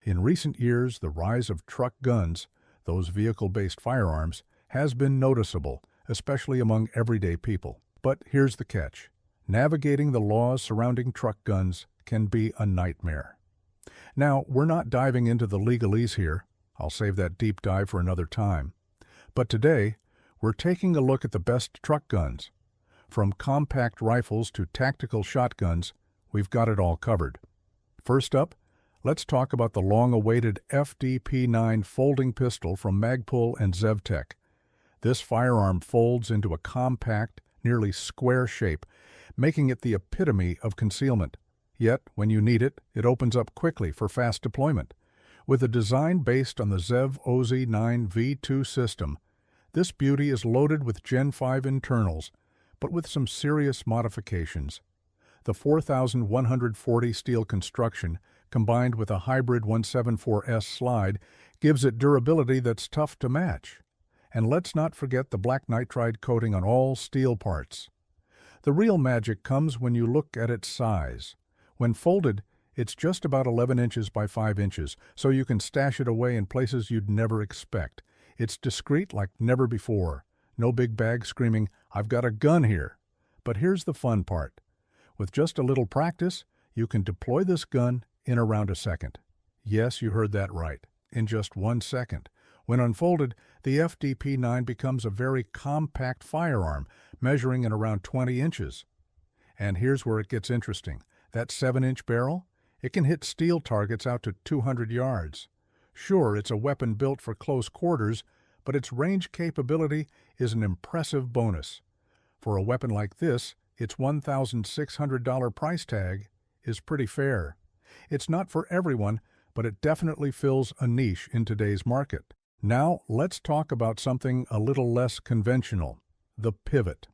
In recent years, the rise of truck guns, those vehicle-based firearms, has been noticeable, especially among everyday people. But here's the catch. Navigating the laws surrounding truck guns can be a nightmare. Now, we're not diving into the legalese here. I'll save that deep dive for another time. But today, we're taking a look at the best truck guns. From compact rifles to tactical shotguns, we've got it all covered. First up, let's talk about the long-awaited FDP9 folding pistol from Magpul and ZevTech. This firearm folds into a compact, nearly square shape, making it the epitome of concealment. Yet, when you need it, it opens up quickly for fast deployment. With a design based on the Zev OZ9 V2 system, this beauty is loaded with Gen 5 internals, but with some serious modifications. The 4,140 steel construction, combined with a hybrid 174S slide, gives it durability that's tough to match. And let's not forget the black nitride coating on all steel parts. The real magic comes when you look at its size. When folded, it's just about 11 inches by 5 inches, so you can stash it away in places you'd never expect. It's discreet like never before. No big bag screaming, "I've got a gun here." But here's the fun part. With just a little practice, you can deploy this gun in around a second. Yes, you heard that right. In just 1 second. When unfolded, the FDP9 becomes a very compact firearm, measuring in around 20 inches. And here's where it gets interesting. That 7-inch barrel? It can hit steel targets out to 200 yards. Sure, it's a weapon built for close quarters, but its range capability is an impressive bonus. For a weapon like this, its $1,600 price tag is pretty fair. It's not for everyone, but it definitely fills a niche in today's market. Now, let's talk about something a little less conventional, the Pivot.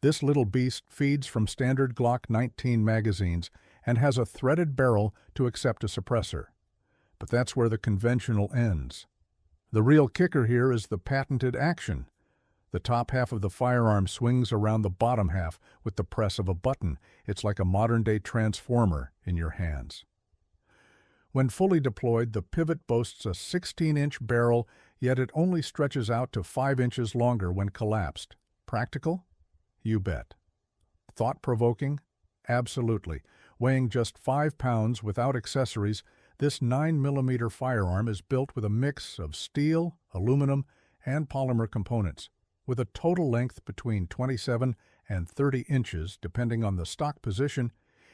This little beast feeds from standard Glock 19 magazines and has a threaded barrel to accept a suppressor. But that's where the conventional ends. The real kicker here is the patented action. The top half of the firearm swings around the bottom half with the press of a button. It's like a modern-day transformer in your hands. When fully deployed, the Pivot boasts a 16-inch barrel, yet it only stretches out to 5 inches longer when collapsed. Practical? You bet. Thought-provoking? Absolutely. Weighing just 5 pounds without accessories, this 9mm firearm is built with a mix of steel, aluminum, and polymer components, with a total length between 27 and 30 inches depending on the stock position.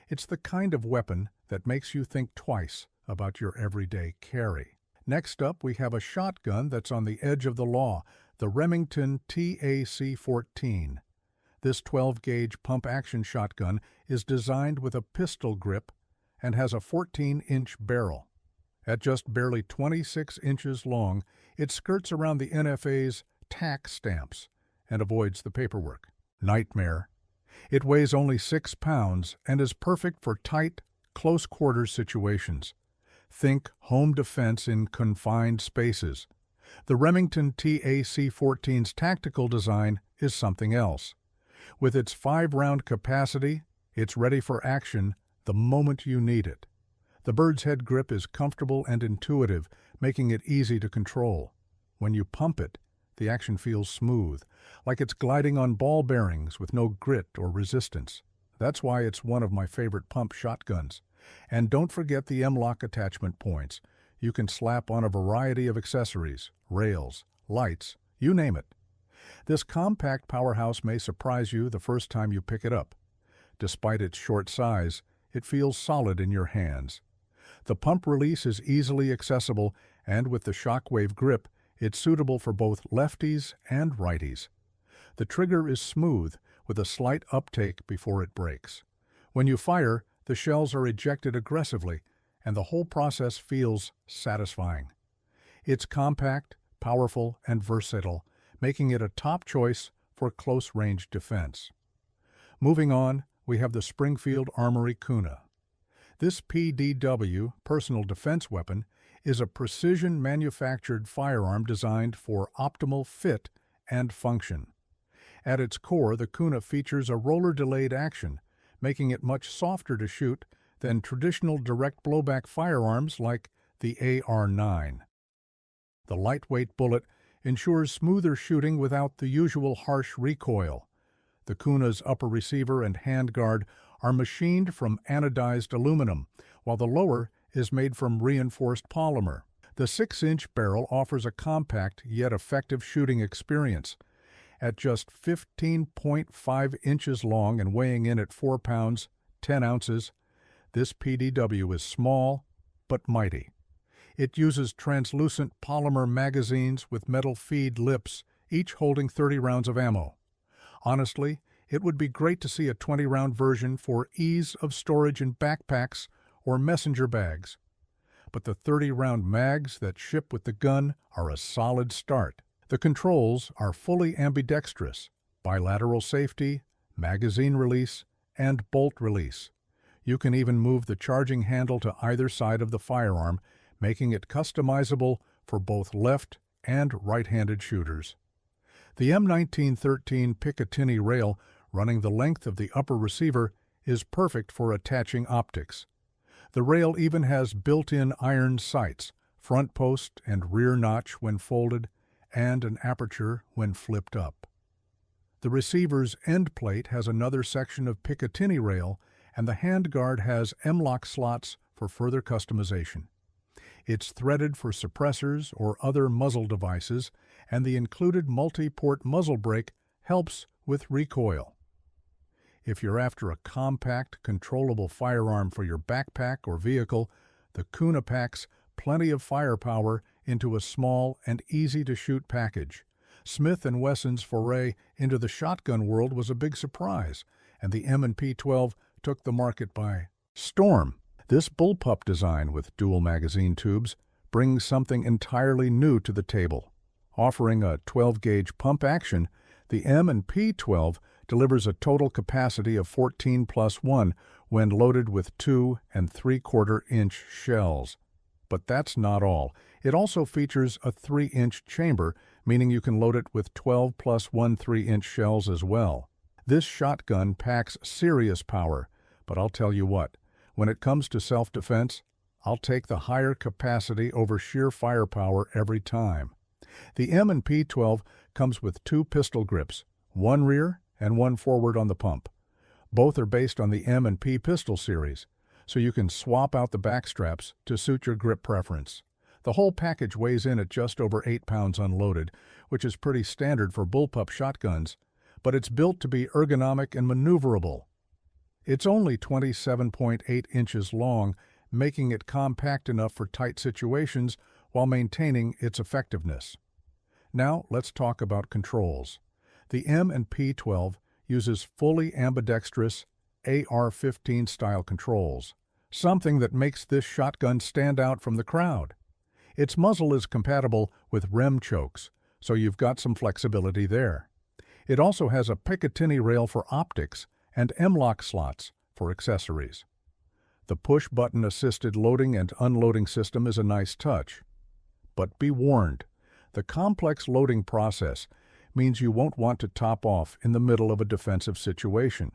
It's the kind of weapon that makes you think twice about your everyday carry. Next up, we have a shotgun that's on the edge of the law, the Remington TAC-14. This 12-gauge pump-action shotgun is designed with a pistol grip and has a 14-inch barrel. At just barely 26 inches long, it skirts around the NFA's TAC stamps and avoids the paperwork. Nightmare. It weighs only 6 pounds and is perfect for tight, close-quarters situations. Think home defense in confined spaces. The Remington TAC-14's tactical design is something else. With its 5-round capacity, it's ready for action the moment you need it. The bird's head grip is comfortable and intuitive, making it easy to control. When you pump it, the action feels smooth, like it's gliding on ball bearings with no grit or resistance. That's why it's one of my favorite pump shotguns. And don't forget the M-LOK attachment points. You can slap on a variety of accessories, rails, lights, you name it. This compact powerhouse may surprise you the first time you pick it up. Despite its short size, it feels solid in your hands. The pump release is easily accessible, and with the Shockwave grip, it's suitable for both lefties and righties. The trigger is smooth, with a slight uptake before it breaks. When you fire, the shells are ejected aggressively, and the whole process feels satisfying. It's compact, powerful, and versatile, making it a top choice for close-range defense. Moving on, we have the Springfield Armory Kuna. This PDW, personal defense weapon, is a precision-manufactured firearm designed for optimal fit and function. At its core, the Kuna features a roller-delayed action, making it much softer to shoot than traditional direct blowback firearms like the AR-9. The lightweight bullet ensures smoother shooting without the usual harsh recoil. The Kuna's upper receiver and handguard are machined from anodized aluminum, while the lower is made from reinforced polymer. The 6-inch barrel offers a compact yet effective shooting experience. At just 15.5 inches long and weighing in at 4 pounds, 10 ounces, this PDW is small but mighty. It uses translucent polymer magazines with metal feed lips, each holding 30 rounds of ammo. Honestly, it would be great to see a 20-round version for ease of storage in backpacks or messenger bags. But the 30-round mags that ship with the gun are a solid start. The controls are fully ambidextrous, bilateral safety, magazine release, and bolt release. You can even move the charging handle to either side of the firearm, making it customizable for both left and right-handed shooters. The M1913 Picatinny rail running the length of the upper receiver is perfect for attaching optics. The rail even has built-in iron sights, front post and rear notch when folded, and an aperture when flipped up. The receiver's end plate has another section of Picatinny rail, and the handguard has M-lock slots for further customization. It's threaded for suppressors or other muzzle devices, and the included multi-port muzzle brake helps with recoil. If you're after a compact, controllable firearm for your backpack or vehicle, the Kuna packs plenty of firepower into a small and easy-to-shoot package. Smith & Wesson's foray into the shotgun world was a big surprise, and the M&P12 took the market by storm. This bullpup design with dual magazine tubes brings something entirely new to the table. Offering a 12-gauge pump action, the M&P12 delivers a total capacity of 14+1 when loaded with 2 3/4-inch shells. But that's not all. It also features a 3-inch chamber, meaning you can load it with 12 + 1 3-inch shells as well. This shotgun packs serious power, but I'll tell you what, when it comes to self-defense, I'll take the higher capacity over sheer firepower every time. The M&P12 comes with 2 pistol grips, one rear and one forward on the pump. Both are based on the M&P pistol series, so you can swap out the back straps to suit your grip preference. The whole package weighs in at just over 8 pounds unloaded, which is pretty standard for bullpup shotguns, but it's built to be ergonomic and maneuverable. It's only 27.8 inches long, making it compact enough for tight situations while maintaining its effectiveness. Now let's talk about controls. The M&P12 uses fully ambidextrous AR-15 style controls, something that makes this shotgun stand out from the crowd. Its muzzle is compatible with rem chokes, so you've got some flexibility there. It also has a Picatinny rail for optics and M-lock slots for accessories. The push-button assisted loading and unloading system is a nice touch. But be warned, the complex loading process means you won't want to top off in the middle of a defensive situation.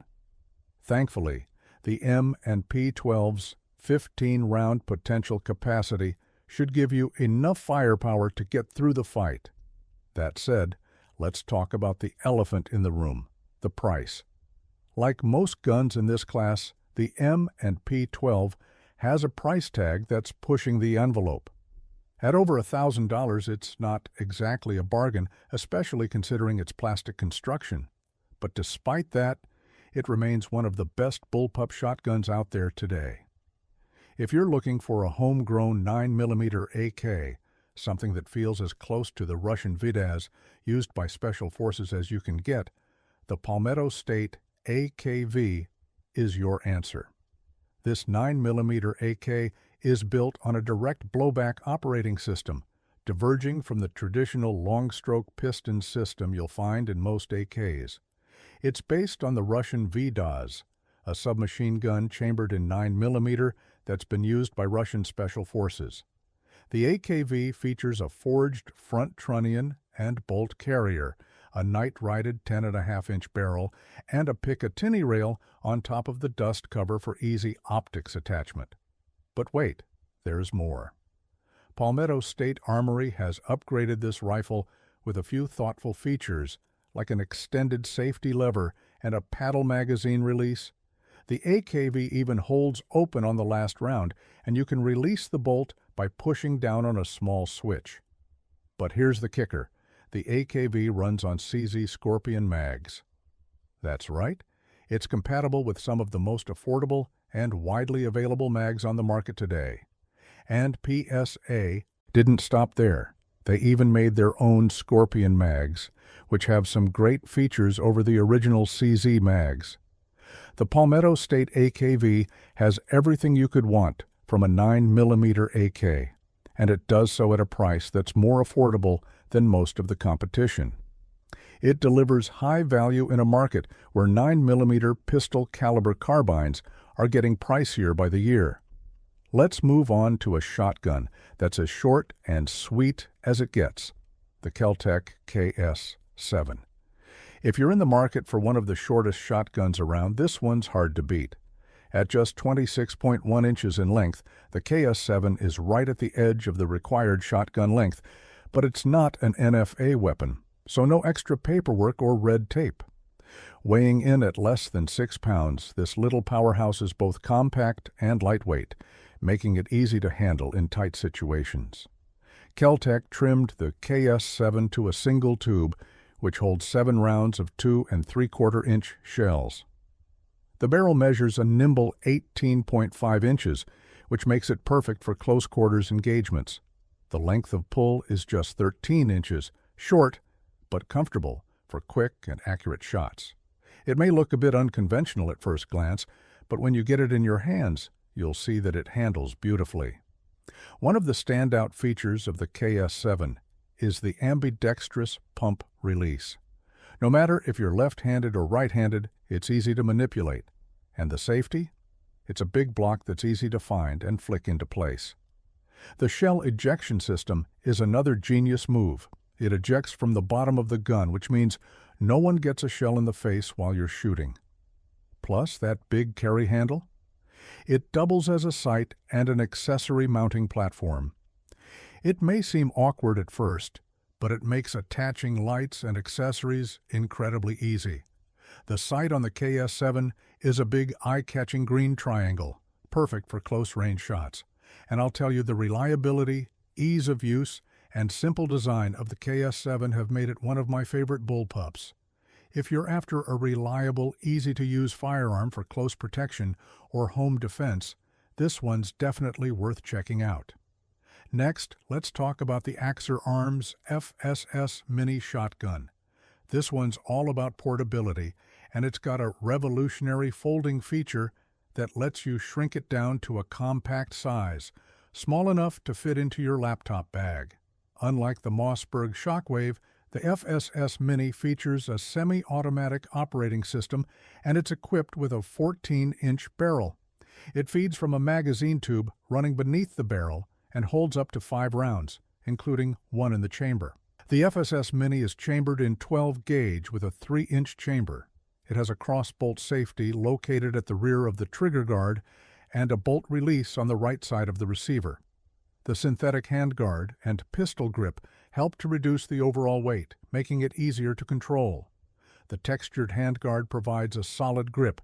Thankfully, the M&P12's 15-round potential capacity should give you enough firepower to get through the fight. That said, let's talk about the elephant in the room, the price. Like most guns in this class, the M&P12 has a price tag that's pushing the envelope. At over $1,000, it's not exactly a bargain, especially considering its plastic construction. But despite that, it remains one of the best bullpup shotguns out there today. If you're looking for a homegrown 9mm AK, something that feels as close to the Russian Vidaz used by special forces as you can get, the Palmetto State AKV is your answer. This 9mm AK is built on a direct blowback operating system, diverging from the traditional long-stroke piston system you'll find in most AKs. It's based on the Russian Vidaz, a submachine gun chambered in 9mm that's been used by Russian special forces. The AKV features a forged front trunnion and bolt carrier, a night-righted 10.5-inch barrel, and a Picatinny rail on top of the dust cover for easy optics attachment. But wait, there's more. Palmetto State Armory has upgraded this rifle with a few thoughtful features, like an extended safety lever and a paddle magazine release. The AKV even holds open on the last round, and you can release the bolt by pushing down on a small switch. But here's the kicker. The AKV runs on CZ Scorpion mags. That's right. It's compatible with some of the most affordable and widely available mags on the market today. And PSA didn't stop there. They even made their own Scorpion mags, which have some great features over the original CZ mags. The Palmetto State AKV has everything you could want from a 9mm AK, and it does so at a price that's more affordable than most of the competition. It delivers high value in a market where 9mm pistol caliber carbines are getting pricier by the year. Let's move on to a shotgun that's as short and sweet as it gets, the Kel-Tec KS7. If you're in the market for one of the shortest shotguns around, this one's hard to beat. At just 26.1 inches in length, the KS7 is right at the edge of the required shotgun length, but it's not an NFA weapon, so no extra paperwork or red tape. Weighing in at less than 6 pounds, this little powerhouse is both compact and lightweight, making it easy to handle in tight situations. Kel-Tec trimmed the KS7 to a single tube, which holds 7 rounds of 2 3/4-inch shells. The barrel measures a nimble 18.5 inches, which makes it perfect for close-quarters engagements. The length of pull is just 13 inches, short but comfortable for quick and accurate shots. It may look a bit unconventional at first glance, but when you get it in your hands, you'll see that it handles beautifully. One of the standout features of the KS7 is the ambidextrous pump release. No matter if you're left-handed or right-handed, it's easy to manipulate. And the safety? It's a big block that's easy to find and flick into place. The shell ejection system is another genius move. It ejects from the bottom of the gun, which means no one gets a shell in the face while you're shooting. Plus that big carry handle. It doubles as a sight and an accessory mounting platform. It may seem awkward at first, but it makes attaching lights and accessories incredibly easy. The sight on the KS7 is a big eye-catching green triangle, perfect for close-range shots. And I'll tell you, the reliability, ease of use, and simple design of the KS7 have made it one of my favorite bullpups. If you're after a reliable, easy-to-use firearm for close protection or home defense, this one's definitely worth checking out. Next, let's talk about the Axer Arms FSS Mini Shotgun. This one's all about portability, and it's got a revolutionary folding feature that lets you shrink it down to a compact size, small enough to fit into your laptop bag. Unlike the Mossberg Shockwave, the FSS Mini features a semi-automatic operating system, and it's equipped with a 14-inch barrel. It feeds from a magazine tube running beneath the barrel and holds up to 5 rounds, including 1 in the chamber. The FSS Mini is chambered in 12 gauge with a 3-inch chamber. It has a cross-bolt safety located at the rear of the trigger guard and a bolt release on the right side of the receiver. The synthetic handguard and pistol grip help to reduce the overall weight, making it easier to control. The textured handguard provides a solid grip,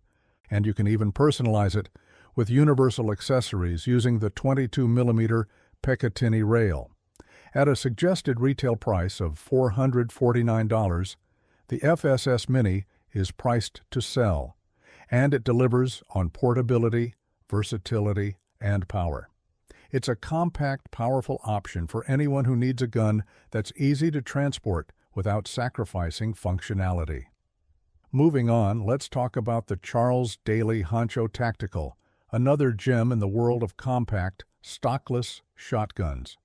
and you can even personalize it with universal accessories using the 22mm Picatinny rail. At a suggested retail price of $449, the FSS Mini is priced to sell, and it delivers on portability, versatility, and power. It's a compact, powerful option for anyone who needs a gun that's easy to transport without sacrificing functionality. Moving on, let's talk about the Daly Honcho Tactical, another gem in the world of compact, stockless shotguns.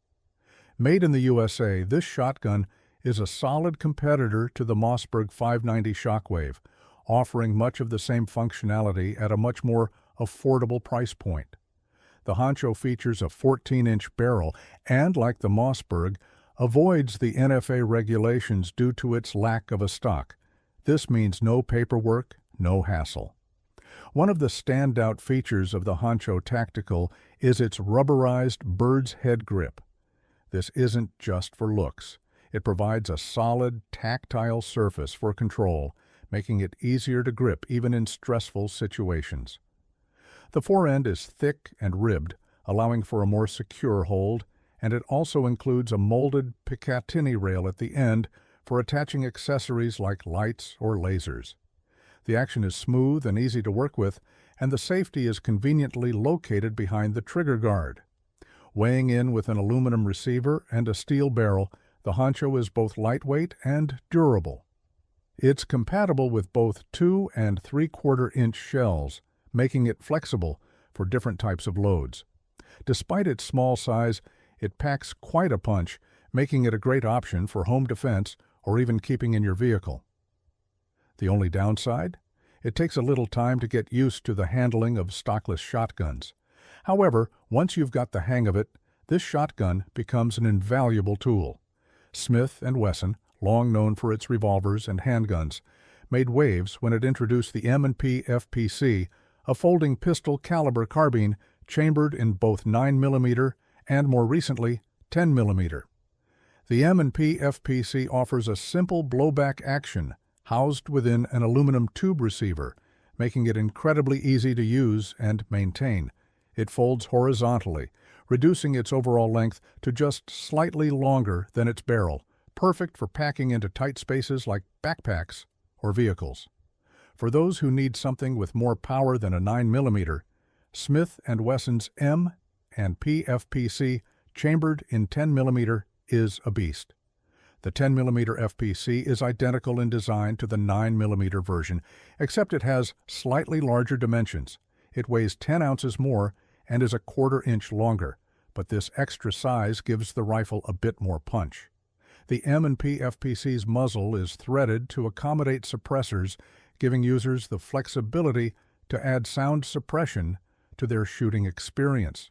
Made in the USA, this shotgun is a solid competitor to the Mossberg 590 Shockwave, offering much of the same functionality at a much more affordable price point. The Honcho features a 14-inch barrel and, like the Mossberg, avoids the NFA regulations due to its lack of a stock. This means no paperwork, no hassle. One of the standout features of the Honcho Tactical is its rubberized bird's head grip. This isn't just for looks. It provides a solid, tactile surface for control, making it easier to grip even in stressful situations. The forend is thick and ribbed, allowing for a more secure hold, and it also includes a molded Picatinny rail at the end for attaching accessories like lights or lasers. The action is smooth and easy to work with, and the safety is conveniently located behind the trigger guard. Weighing in with an aluminum receiver and a steel barrel, the Honcho is both lightweight and durable. It's compatible with both 2 and 3/4-inch shells, making it flexible for different types of loads. Despite its small size, it packs quite a punch, making it a great option for home defense or even keeping in your vehicle. The only downside? It takes a little time to get used to the handling of stockless shotguns. However, once you've got the hang of it, this shotgun becomes an invaluable tool. Smith & Wesson, long known for its revolvers and handguns, made waves when it introduced the M&P FPC, a folding pistol caliber carbine chambered in both 9mm and, more recently, 10mm. The M&P FPC offers a simple blowback action housed within an aluminum tube receiver, making it incredibly easy to use and maintain. It folds horizontally, reducing its overall length to just slightly longer than its barrel, perfect for packing into tight spaces like backpacks or vehicles. For those who need something with more power than a 9mm, Smith & Wesson's M&P FPC chambered in 10mm is a beast. The 10mm FPC is identical in design to the 9mm version, except it has slightly larger dimensions. It weighs 10 ounces more and is a 1/4 inch longer, but this extra size gives the rifle a bit more punch. The M&P FPC's muzzle is threaded to accommodate suppressors, giving users the flexibility to add sound suppression to their shooting experience.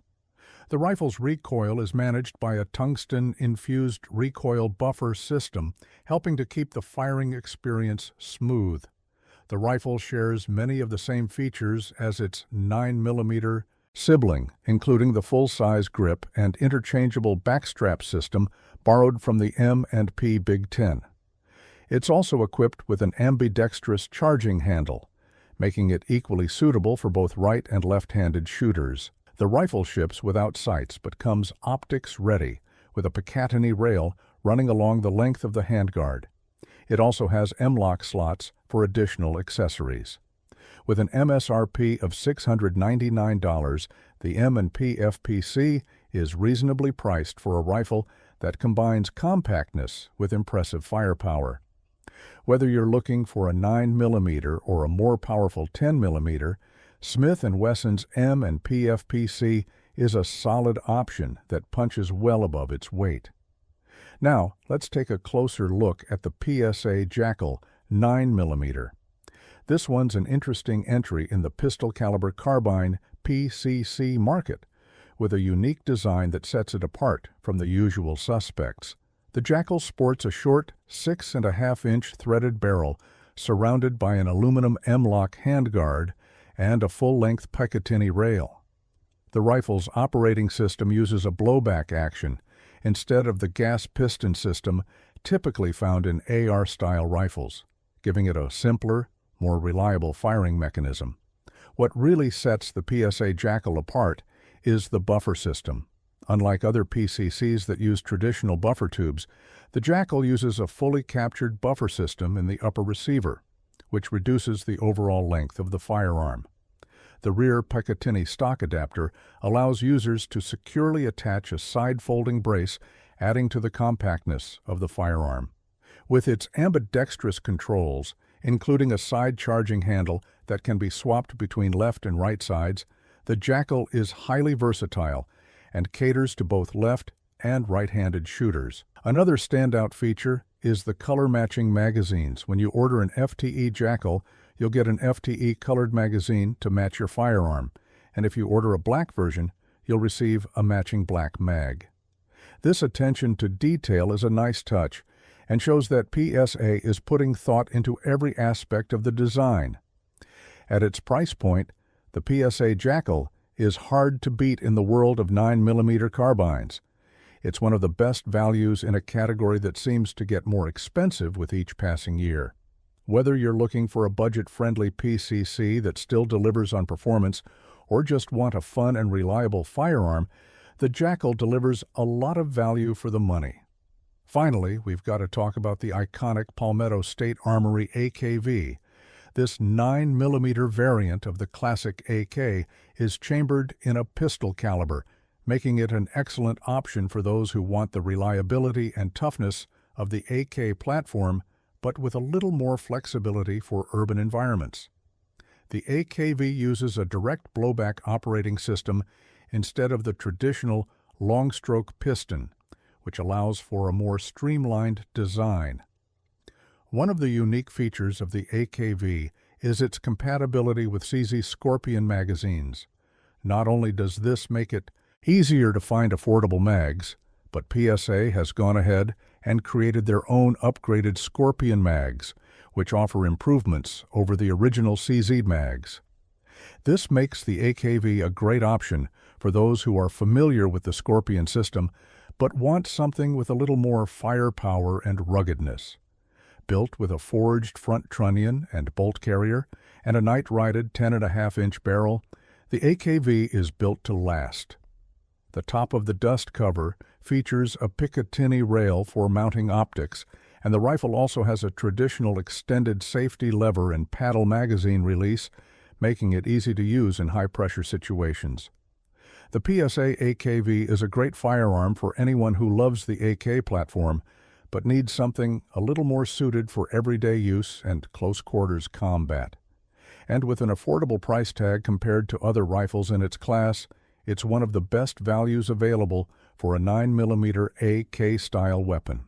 The rifle's recoil is managed by a tungsten-infused recoil buffer system, helping to keep the firing experience smooth. The rifle shares many of the same features as its 9mm sibling, including the full-size grip and interchangeable backstrap system borrowed from the M&P Big Ten. It's also equipped with an ambidextrous charging handle, making it equally suitable for both right and left-handed shooters. The rifle ships without sights but comes optics ready, with a Picatinny rail running along the length of the handguard. It also has M-lock slots for additional accessories. With an MSRP of $699, the M&P FPC is reasonably priced for a rifle that combines compactness with impressive firepower. Whether you're looking for a 9mm or a more powerful 10mm, Smith & Wesson's M&P FPC is a solid option that punches well above its weight. Now, let's take a closer look at the PSA Jackal 9mm. This one's an interesting entry in the pistol caliber carbine PCC market, with a unique design that sets it apart from the usual suspects. The Jackal sports a short 6.5-inch threaded barrel surrounded by an aluminum M-lock handguard and a full-length Picatinny rail. The rifle's operating system uses a blowback action instead of the gas piston system typically found in AR-style rifles, giving it a simpler, more reliable firing mechanism. What really sets the PSA Jackal apart is the buffer system. Unlike other PCCs that use traditional buffer tubes, the Jackal uses a fully captured buffer system in the upper receiver, which reduces the overall length of the firearm. The rear Picatinny stock adapter allows users to securely attach a side-folding brace, adding to the compactness of the firearm. With its ambidextrous controls, including a side charging handle that can be swapped between left and right sides, the Jackal is highly versatile and caters to both left and right-handed shooters. Another standout feature is the color-matching magazines. When you order an FTE Jackal, you'll get an FTE colored magazine to match your firearm, and if you order a black version, you'll receive a matching black mag. This attention to detail is a nice touch and shows that PSA is putting thought into every aspect of the design. At its price point, the PSA Jackal is hard to beat in the world of 9mm carbines. It's one of the best values in a category that seems to get more expensive with each passing year. Whether you're looking for a budget-friendly PCC that still delivers on performance or just want a fun and reliable firearm, the Jackal delivers a lot of value for the money. Finally, we've got to talk about the iconic Palmetto State Armory AKV. This 9mm variant of the classic AK is chambered in a pistol caliber, making it an excellent option for those who want the reliability and toughness of the AK platform, but with a little more flexibility for urban environments. The AKV uses a direct blowback operating system instead of the traditional long-stroke piston, which allows for a more streamlined design. One of the unique features of the AKV is its compatibility with CZ Scorpion magazines. Not only does this make it easier to find affordable mags, but PSA has gone ahead and created their own upgraded Scorpion mags, which offer improvements over the original CZ mags. This makes the AKV a great option for those who are familiar with the Scorpion system but want something with a little more firepower and ruggedness. Built with a forged front trunnion and bolt carrier and a night-righted 10.5-inch barrel, the AKV is built to last. The top of the dust cover features a Picatinny rail for mounting optics, and the rifle also has a traditional extended safety lever and paddle magazine release, making it easy to use in high-pressure situations. The PSA AKV is a great firearm for anyone who loves the AK platform, but needs something a little more suited for everyday use and close-quarters combat. And with an affordable price tag compared to other rifles in its class, it's one of the best values available for a 9mm AK-style weapon.